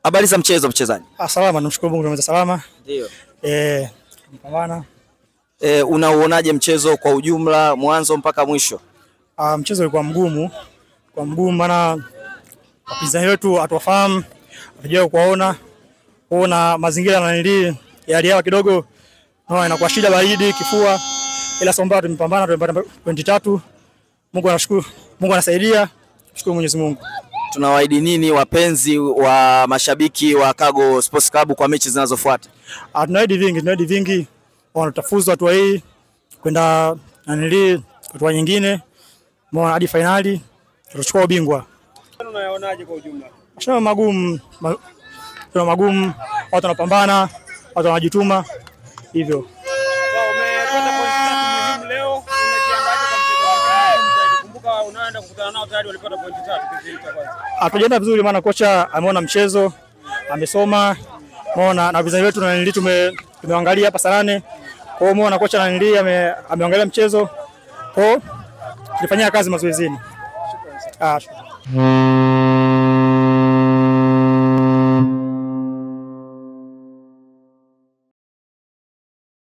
Habari za mchezo mchezaji? Salama, namshukuru Mungu tumeweza salama. Ndio. Mpambana. Unauonaje mchezo kwa ujumla mwanzo mpaka mwisho? Mchezo ulikuwa mgumu. Kwa mgumu maana wapinzani wetu hatuwafahamu, hatujao kuona mazingira na nili yaliawa kidogo. Inakuwa shida baridi, kifua. Ila Somba tumepambana, tumepata pointi 3. Mungu anashukuru. Mungu anasaidia. Shukuru Mwenyezi Mungu. Tunawaahidi nini wapenzi wa mashabiki wa Kago Sports Club kwa mechi zinazofuata? Tunaahidi vingi. Wanatafuzu hatua hii kwenda hatua nyingine hadi finali, tutachukua ubingwa. Unayaonaje kwa ujumla? Mashindano magumu, watu wanapambana, watu wanajituma hivyo. Umepata pointi 3 muhimu leo, umejiandaje kwa mchezo? Kumbuka unaenda kukutana nao tayari walipata pointi 3 kipindi cha kwanza. Hatujaenda vizuri maana kocha ameona mchezo, amesoma, umeona na wapinzani wetu na tumeangalia hapa saa 8. Kwa hiyo umeona kocha ameangalia mchezo. Kwa hiyo tulifanyia kazi mazoezini. Shukrani.